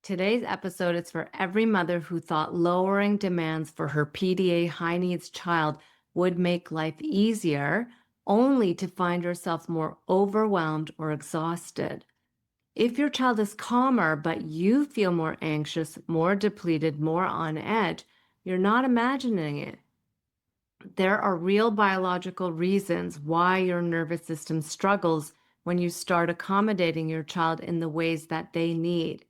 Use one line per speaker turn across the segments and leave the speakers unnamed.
Today's episode is for every mother who thought lowering demands for her PDA high needs child would make life easier, only to find herself more overwhelmed or exhausted. If your child is calmer, but you feel more anxious, more depleted, more on edge, you're not imagining it. There are real biological reasons why your nervous system struggles when you start accommodating your child in the ways that they need.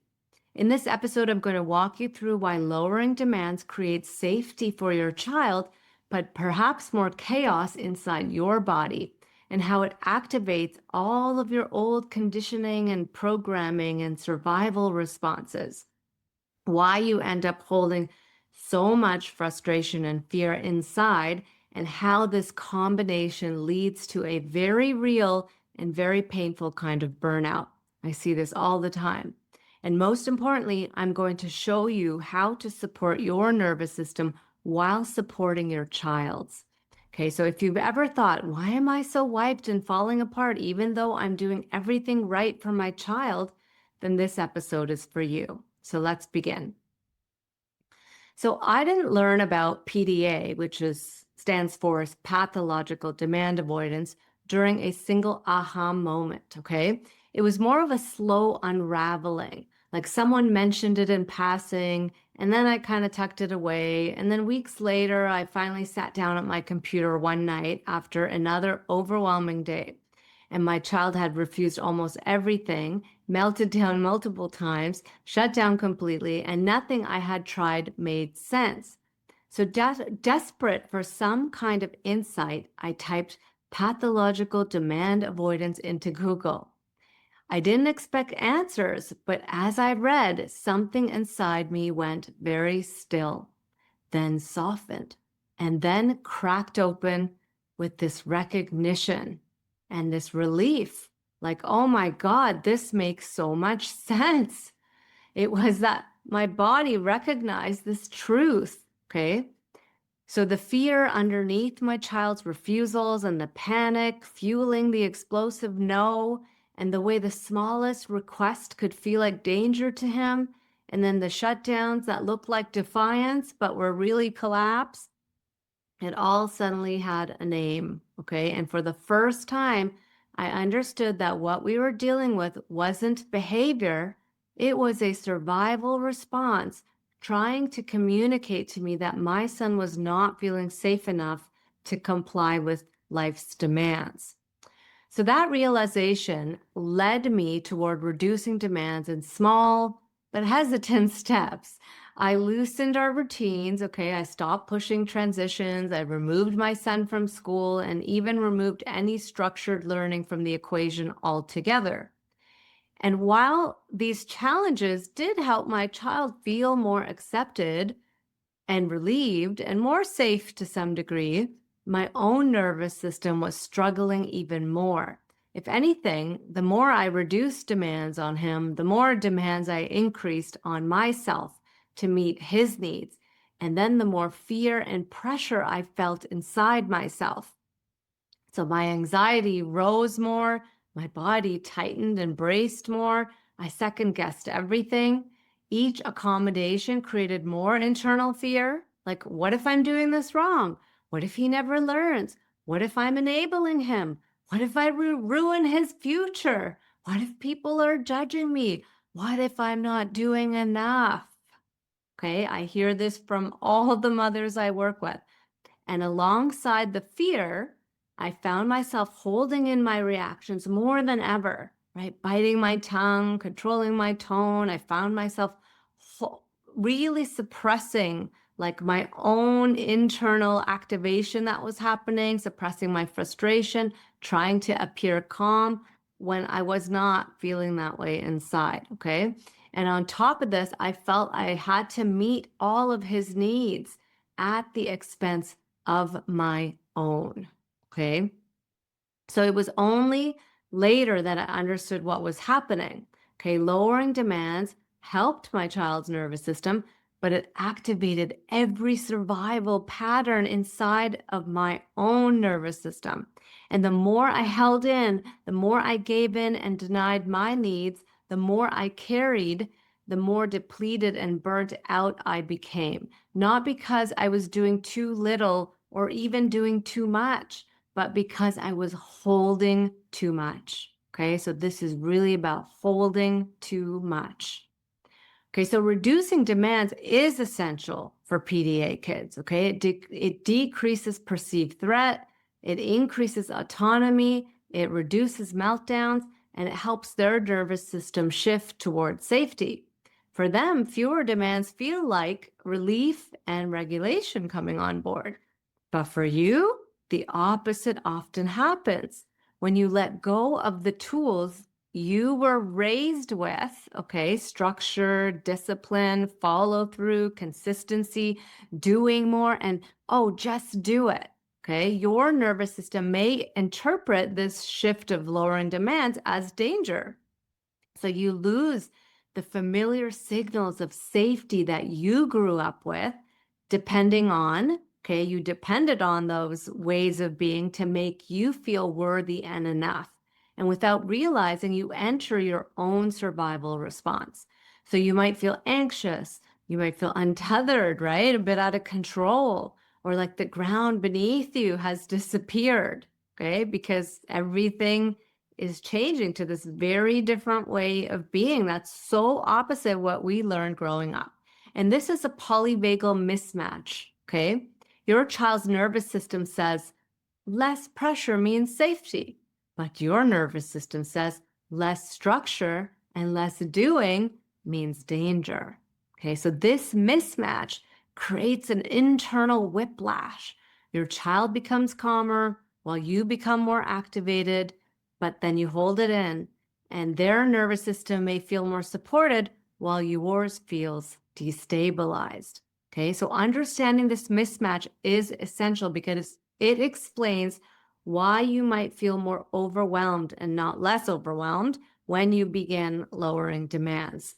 In this episode, I'm going to walk you through why lowering demands creates safety for your child, but perhaps more chaos inside your body, and how it activates all of your old conditioning and programming and survival responses. Why you end up holding so much frustration and fear inside, and how this combination leads to a very real and very painful kind of burnout. I see this all the time. And most importantly, I'm going to show you how to support your nervous system while supporting your child's. Okay, so if you've ever thought, why am I so wiped and falling apart even though I'm doing everything right for my child, then this episode is for you. So let's begin. So I didn't learn about PDA, which stands for pathological demand avoidance, during a single aha moment, okay? It was more of a slow unraveling. Like someone mentioned it in passing, and then I kind of tucked it away. And then weeks later, I finally sat down at my computer one night after another overwhelming day. And my child had refused almost everything, melted down multiple times, shut down completely, and nothing I had tried made sense. So desperate for some kind of insight, I typed pathological demand avoidance into Google. I didn't expect answers, but as I read, something inside me went very still, then softened, and then cracked open with this recognition and this relief. Like, oh my God, this makes so much sense. It was that my body recognized this truth, okay? So the fear underneath my child's refusals and the panic fueling the explosive no, and the way the smallest request could feel like danger to him, and then the shutdowns that looked like defiance but were really collapse, it all suddenly had a name, okay? And for the first time, I understood that what we were dealing with wasn't behavior, it was a survival response trying to communicate to me that my son was not feeling safe enough to comply with life's demands. So that realization led me toward reducing demands in small but hesitant steps. I loosened our routines. Okay, I stopped pushing transitions. I removed my son from school and even removed any structured learning from the equation altogether. And while these challenges did help my child feel more accepted and relieved and more safe to some degree, my own nervous system was struggling even more. If anything, the more I reduced demands on him, the more demands I increased on myself to meet his needs. And then the more fear and pressure I felt inside myself. So my anxiety rose more, my body tightened and braced more. I second guessed everything. Each accommodation created more internal fear. Like, what if I'm doing this wrong? What if he never learns? What if I'm enabling him? What if I ruin his future? What if people are judging me? What if I'm not doing enough? Okay, I hear this from all the mothers I work with. And alongside the fear, I found myself holding in my reactions more than ever, right? Biting my tongue, controlling my tone. I found myself really suppressing like my own internal activation that was happening, suppressing my frustration, trying to appear calm when I was not feeling that way inside, okay? And on top of this, I felt I had to meet all of his needs at the expense of my own, okay? So it was only later that I understood what was happening, okay? Lowering demands helped my child's nervous system, but it activated every survival pattern inside of my own nervous system. And the more I held in, the more I gave in and denied my needs, the more I carried the more depleted and burnt out I became, not because I was doing too little or even doing too much, but because I was holding too much. Okay, so this is really about holding too much. Okay, so reducing demands is essential for PDA kids. Okay, it decreases perceived threat, it increases autonomy, it reduces meltdowns, and it helps their nervous system shift toward safety. For them, fewer demands feel like relief and regulation coming on board. But for you, the opposite often happens. When you let go of the tools you were raised with, okay, structure, discipline, follow through, consistency, doing more, and oh, just do it. Okay, your nervous system may interpret this shift of lowering demands as danger. So you lose the familiar signals of safety that you grew up with, depending on, okay, you depended on those ways of being to make you feel worthy and enough. And without realizing, you enter your own survival response. So you might feel anxious, you might feel untethered, right? A bit out of control, or like the ground beneath you has disappeared, okay? Because everything is changing to this very different way of being that's so opposite what we learned growing up. And this is a polyvagal mismatch, okay? Your child's nervous system says less pressure means safety, but your nervous system says less structure and less doing means danger. Okay, so this mismatch creates an internal whiplash. Your child becomes calmer while you become more activated, but then you hold it in, and their nervous system may feel more supported while yours feels destabilized. Okay, so understanding this mismatch is essential because it explains why you might feel more overwhelmed and not less overwhelmed when you begin lowering demands.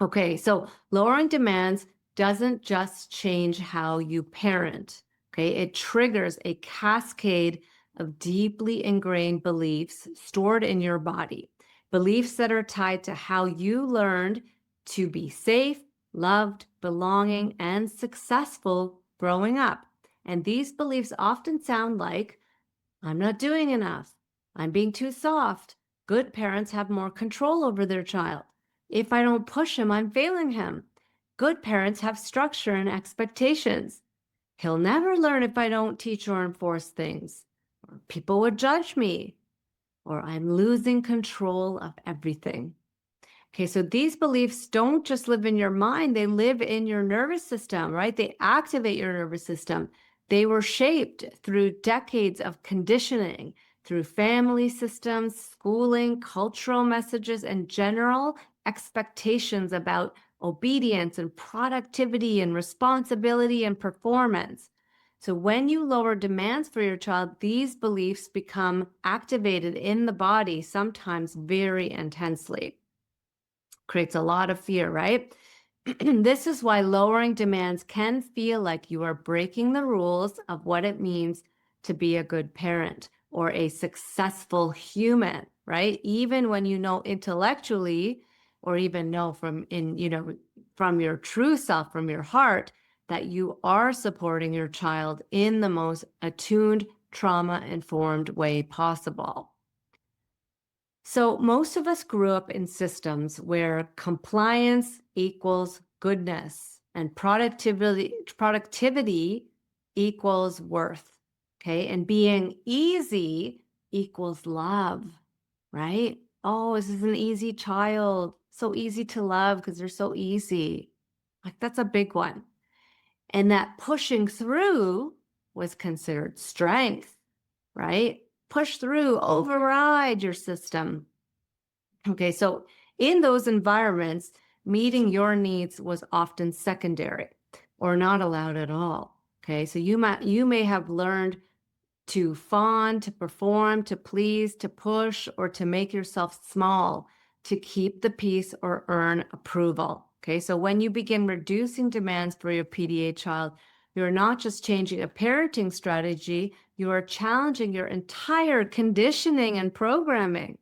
Okay, so lowering demands doesn't just change how you parent. Okay, it triggers a cascade of deeply ingrained beliefs stored in your body, beliefs that are tied to how you learned to be safe, loved, belonging, and successful growing up. And these beliefs often sound like, I'm not doing enough, I'm being too soft, good parents have more control over their child, if I don't push him, I'm failing him, good parents have structure and expectations, he'll never learn if I don't teach or enforce things, or people would judge me, or I'm losing control of everything. Okay, so these beliefs don't just live in your mind, they live in your nervous system, right? They activate your nervous system. They were shaped through decades of conditioning, through family systems, schooling, cultural messages, and general expectations about obedience and productivity and responsibility and performance. So when you lower demands for your child, these beliefs become activated in the body, sometimes very intensely. Creates a lot of fear, right? This is why lowering demands can feel like you are breaking the rules of what it means to be a good parent or a successful human, right? Even when you know intellectually, or even know from your true self, from your heart, that you are supporting your child in the most attuned, trauma-informed way possible. So most of us grew up in systems where compliance equals goodness and productivity equals worth, okay? And being easy equals love, right? Oh, this is an easy child. So easy to love because they're so easy. Like that's a big one. And that pushing through was considered strength, right? Push through, override your system. Okay, so in those environments, meeting your needs was often secondary or not allowed at all. Okay, so you may have learned to fawn, to perform, to please, to push, or to make yourself small to keep the peace or earn approval. Okay, so when you begin reducing demands for your PDA child, you're not just changing a parenting strategy, you are challenging your entire conditioning and programming.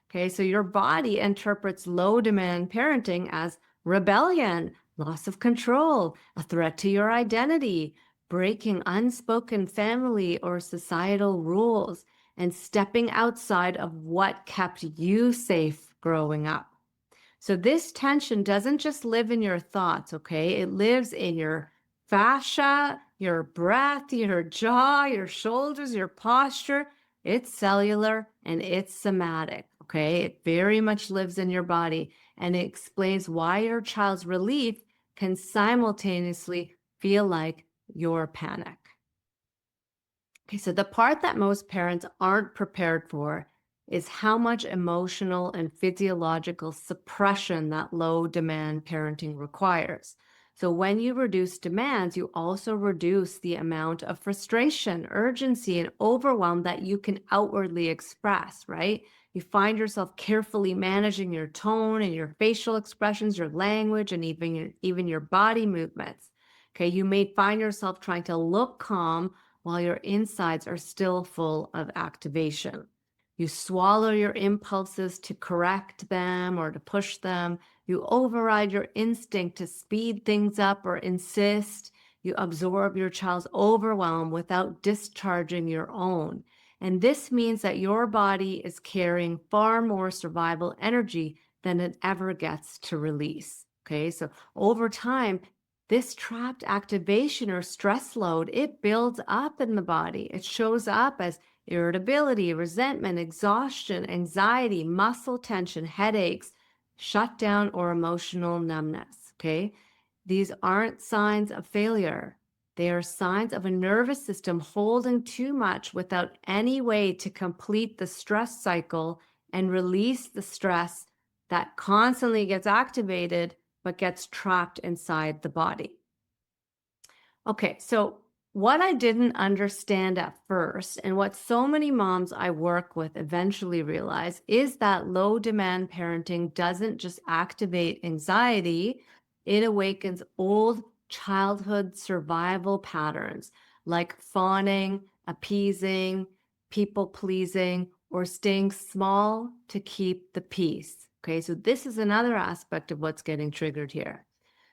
Okay, so your body interprets low demand parenting as rebellion, loss of control, a threat to your identity, breaking unspoken family or societal rules, and stepping outside of what kept you safe growing up. So this tension doesn't just live in your thoughts, okay? It lives in your fascia, your breath, your jaw, your shoulders, your posture. It's cellular and it's somatic, okay? It very much lives in your body, and it explains why your child's relief can simultaneously feel like your panic. Okay, so the part that most parents aren't prepared for is how much emotional and physiological suppression that low demand parenting requires. So, when you reduce demands, you also reduce the amount of frustration, urgency, and overwhelm that you can outwardly express, right? You find yourself carefully managing your tone and your facial expressions, your language, and even your body movements. Okay, you may find yourself trying to look calm while your insides are still full of activation. You swallow your impulses to correct them or to push them. You override your instinct to speed things up or insist. You absorb your child's overwhelm without discharging your own. And this means that your body is carrying far more survival energy than it ever gets to release. Okay, so over time, this trapped activation or stress load, it builds up in the body. It shows up as irritability, resentment, exhaustion, anxiety, muscle tension, headaches, shutdown, or emotional numbness. Okay. These aren't signs of failure. They are signs of a nervous system holding too much without any way to complete the stress cycle and release the stress that constantly gets activated but gets trapped inside the body. Okay, so what I didn't understand at first, and what so many moms I work with eventually realize, is that low demand parenting doesn't just activate anxiety, it awakens old childhood survival patterns like fawning, appeasing, people pleasing, or staying small to keep the peace. Okay, so this is another aspect of what's getting triggered here.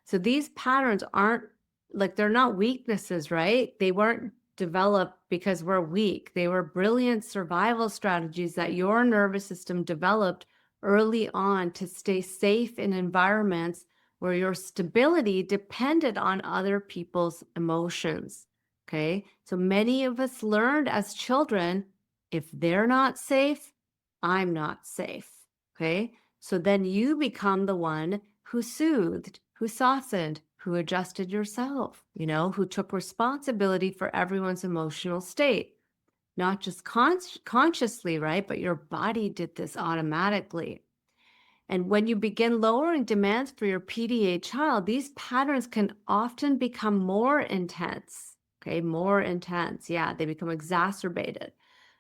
So these patterns aren't like they're not weaknesses, right? They weren't developed because we're weak. They were brilliant survival strategies that your nervous system developed early on to stay safe in environments where your stability depended on other people's emotions. Okay. So many of us learned as children, if they're not safe, I'm not safe. Okay. So then you become the one who soothed, who softened, who adjusted yourself, who took responsibility for everyone's emotional state, not just consciously, right? But your body did this automatically. And when you begin lowering demands for your PDA child, these patterns can often become more intense. Okay, more intense. Yeah, they become exacerbated.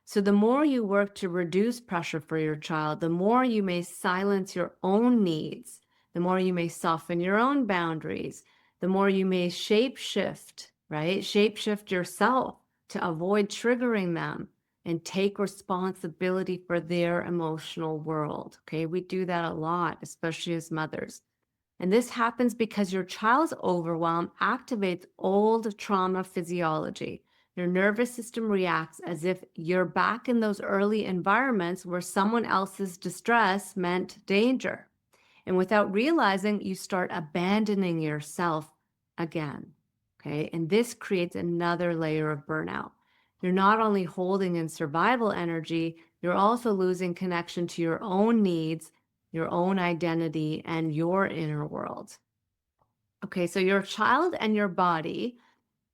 So the more you work to reduce pressure for your child, the more you may silence your own needs, the more you may soften your own boundaries, the more you may shape shift, right? Shape shift yourself to avoid triggering them and take responsibility for their emotional world. Okay, we do that a lot, especially as mothers. And this happens because your child's overwhelm activates old trauma physiology. Your nervous system reacts as if you're back in those early environments where someone else's distress meant danger. And without realizing, you start abandoning yourself again. Okay. And this creates another layer of burnout. You're not only holding in survival energy, you're also losing connection to your own needs, your own identity, and your inner world. Okay. So your child and your body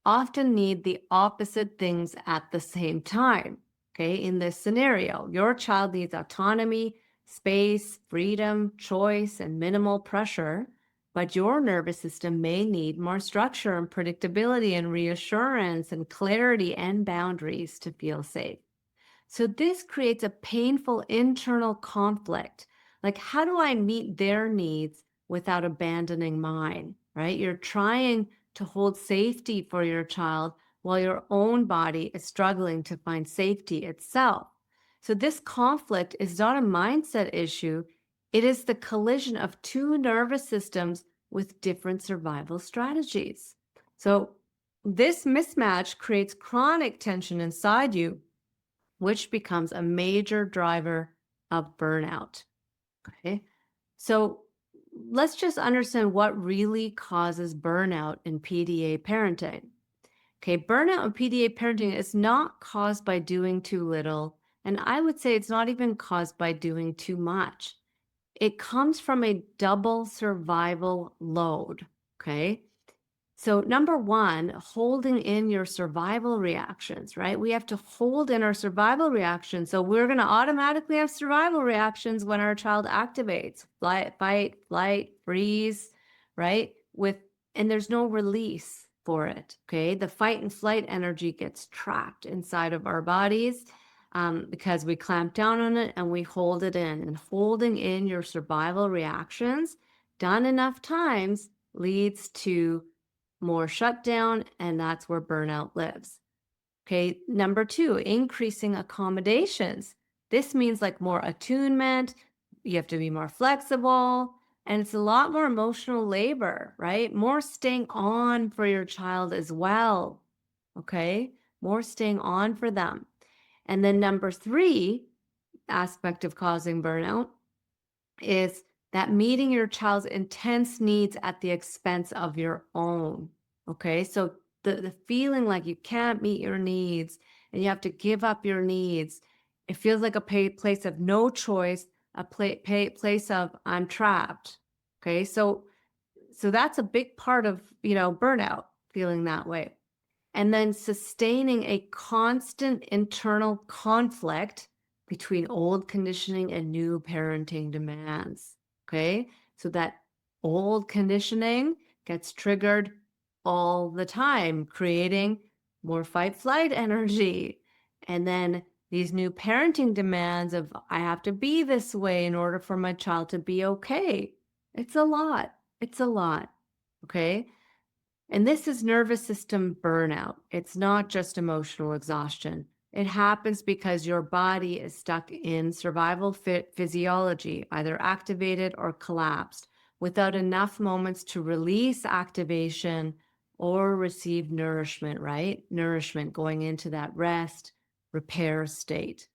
often need the opposite things at the same time. Okay. In this scenario, your child needs autonomy, space, freedom, choice, and minimal pressure, but your nervous system may need more structure and predictability and reassurance and clarity and boundaries to feel safe. So this creates a painful internal conflict. Like, how do I meet their needs without abandoning mine, right? You're trying to hold safety for your child while your own body is struggling to find safety itself. So this conflict is not a mindset issue. It is the collision of two nervous systems with different survival strategies. So this mismatch creates chronic tension inside you, which becomes a major driver of burnout. Okay. So let's just understand what really causes burnout in PDA parenting. Okay, burnout in PDA parenting is not caused by doing too little, and I would say it's not even caused by doing too much. It comes from a double survival load. Okay. So, number one, holding in your survival reactions, right? We have to hold in our survival reactions. So, we're going to automatically have survival reactions when our child activates flight, fight, flight, freeze, right? And there's no release for it. Okay. The fight and flight energy gets trapped inside of our bodies because we clamp down on it and we hold it in. And holding in your survival reactions done enough times leads to more shutdown, and that's where burnout lives. Okay, number two, increasing accommodations. This means like more attunement, you have to be more flexible, and it's a lot more emotional labor, right? More staying on for your child as well. Okay, more staying on for them. And then number three aspect of causing burnout is that meeting your child's intense needs at the expense of your own. Okay. So the feeling like you can't meet your needs and you have to give up your needs, it feels like a place of no choice, a place of I'm trapped. Okay. So that's a big part of, burnout, feeling that way. And then sustaining a constant internal conflict between old conditioning and new parenting demands. Okay. So that old conditioning gets triggered all the time, creating more fight flight energy. And then these new parenting demands of I have to be this way in order for my child to be okay. It's a lot. It's a lot. Okay. And this is nervous system burnout. It's not just emotional exhaustion. It happens because your body is stuck in survival physiology, either activated or collapsed, without enough moments to release activation or receive nourishment, right? Nourishment going into that rest, repair state.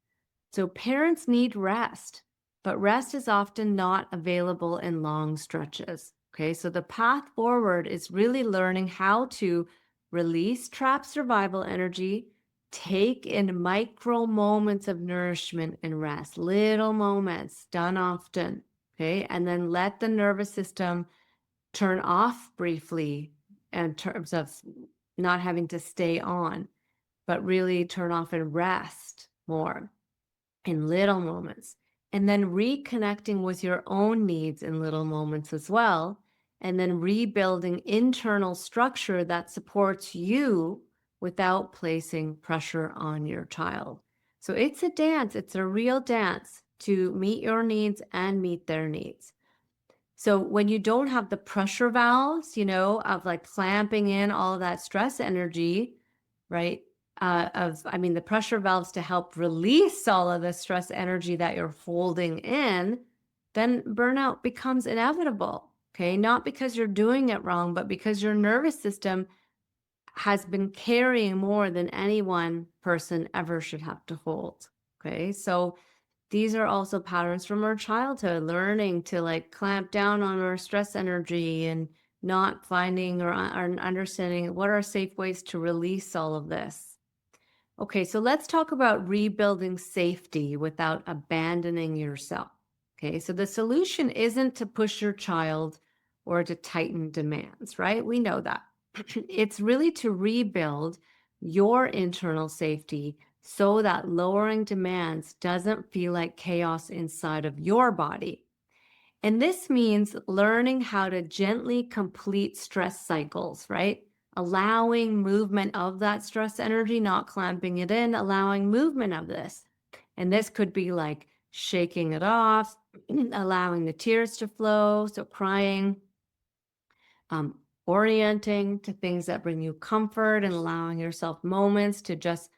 So parents need rest, but rest is often not available in long stretches. Okay, so the path forward is really learning how to release trapped survival energy, take in micro moments of nourishment and rest, little moments done often. Okay, and then let the nervous system turn off briefly in terms of not having to stay on, but really turn off and rest more in little moments, and then reconnecting with your own needs in little moments as well, and then rebuilding internal structure that supports you without placing pressure on your child. So it's a dance, it's a real dance to meet your needs and meet their needs. So when you don't have the pressure valves, of like clamping in all of that stress energy, right? The pressure valves to help release all of the stress energy that you're holding in, then burnout becomes inevitable. Okay. Not because you're doing it wrong, but because your nervous system has been carrying more than any one person ever should have to hold. Okay. So these are also patterns from our childhood, learning to like clamp down on our stress energy and not finding or understanding what are safe ways to release all of this. Okay, so let's talk about rebuilding safety without abandoning yourself. Okay, so the solution isn't to push your child or to tighten demands, right? We know that. It's really to rebuild your internal safety so that lowering demands doesn't feel like chaos inside of your body. And this means learning how to gently complete stress cycles, right? Allowing movement of that stress energy, not clamping it in, allowing movement of this. And this could be like shaking it off, allowing the tears to flow, so crying, orienting to things that bring you comfort and allowing yourself moments to just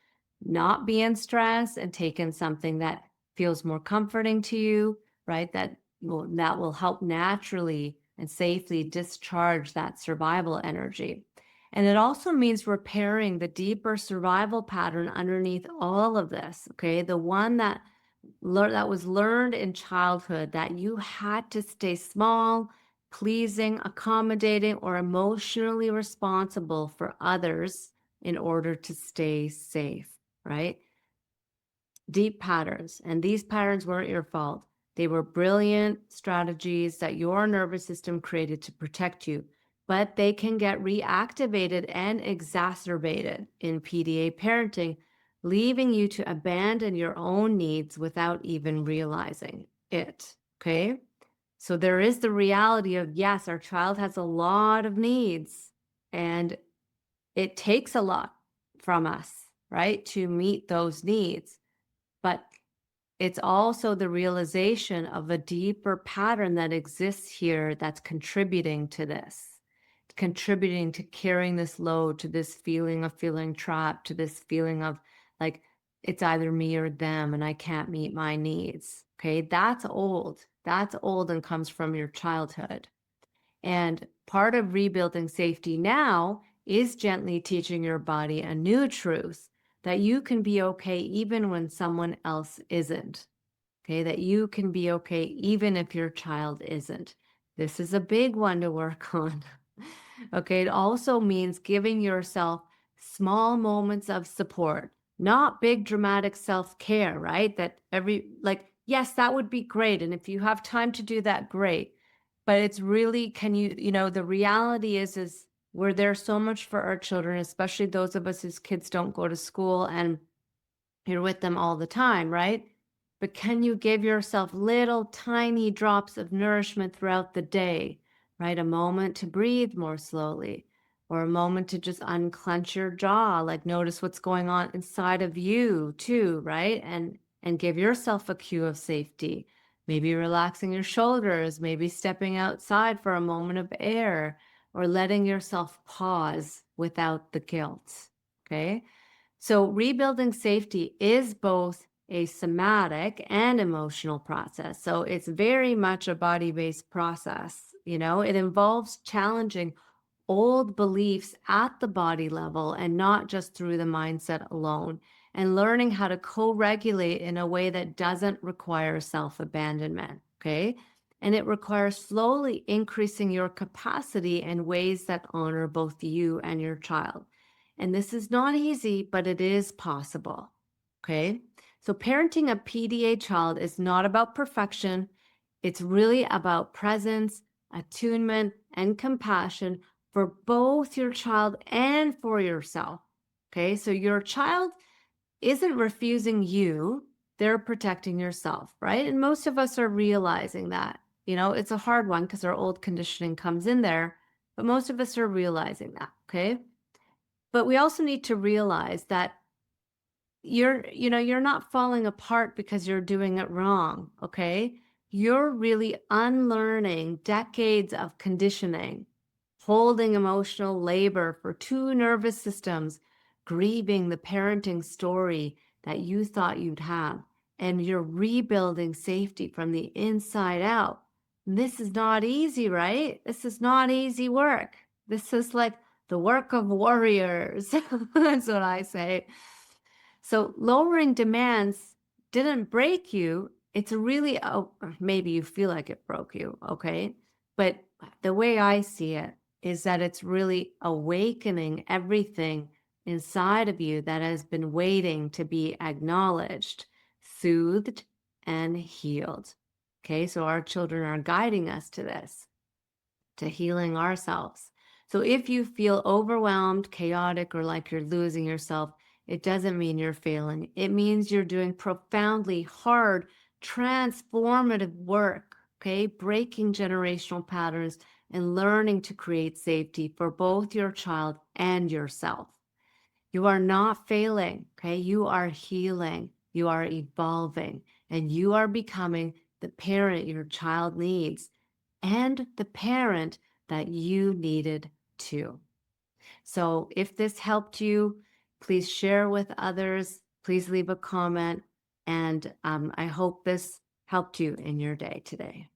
not be in stress and take in something that feels more comforting to you, right? That will help naturally and safely discharge that survival energy. And it also means repairing the deeper survival pattern underneath all of this, okay? The one that was learned in childhood, that you had to stay small, pleasing, accommodating, or emotionally responsible for others in order to stay safe, right? Deep patterns. And these patterns weren't your fault. They were brilliant strategies that your nervous system created to protect you, but they can get reactivated and exacerbated in PDA parenting, leaving you to abandon your own needs without even realizing it. Okay. So there is the reality of, yes, our child has a lot of needs, and it takes a lot from us, right, to meet those needs. But it's also the realization of a deeper pattern that exists here that's contributing to this, contributing to carrying this load, to this feeling of feeling trapped, to this feeling of like it's either me or them and I can't meet my needs. Okay, that's old. That's old and comes from your childhood. And part of rebuilding safety now is gently teaching your body a new truth, that you can be okay even when someone else isn't. Okay, that you can be okay even if your child isn't. This is a big one to work on. Okay, it also means giving yourself small moments of support, not big dramatic self-care, right? Yes, that would be great. And if you have time to do that, great. But it's really, the reality is we're there so much for our children, especially those of us whose kids don't go to school and you're with them all the time, right? But can you give yourself little tiny drops of nourishment throughout the day, right? A moment to breathe more slowly, or a moment to just unclench your jaw, like notice what's going on inside of you too, right? And give yourself a cue of safety. Maybe relaxing your shoulders, maybe stepping outside for a moment of air, or letting yourself pause without the guilt. Okay? So, rebuilding safety is both a somatic and emotional process. So, it's very much a body based process. It involves challenging old beliefs at the body level and not just through the mindset alone, and learning how to co regulate in a way that doesn't require self abandonment. Okay. And it requires slowly increasing your capacity in ways that honor both you and your child. And this is not easy, but it is possible. Okay. So, parenting a PDA child is not about perfection. It's really about presence, attunement, and compassion for both your child and for yourself. Okay. So, your child isn't refusing you, they're protecting yourself, right? And most of us are realizing that. It's a hard one because our old conditioning comes in there, but most of us are realizing that. Okay. But we also need to realize that you're not falling apart because you're doing it wrong, okay? You're really unlearning decades of conditioning, holding emotional labor for two nervous systems, grieving the parenting story that you thought you'd have, and you're rebuilding safety from the inside out. This is not easy, right? This is not easy work. This is like the work of warriors. That's what I say. So lowering demands didn't break you. It's really, maybe you feel like it broke you, okay? But the way I see it is that it's really awakening everything inside of you that has been waiting to be acknowledged, soothed, and healed. Okay, so our children are guiding us to this, to healing ourselves. So if you feel overwhelmed, chaotic, or like you're losing yourself, it doesn't mean you're failing. It means you're doing profoundly hard, transformative work, okay? Breaking generational patterns and learning to create safety for both your child and yourself. You are not failing, okay? You are healing, you are evolving, and you are becoming the parent your child needs and the parent that you needed to. So if this helped you, please share with others. please leave a comment. And I hope this helped you in your day today.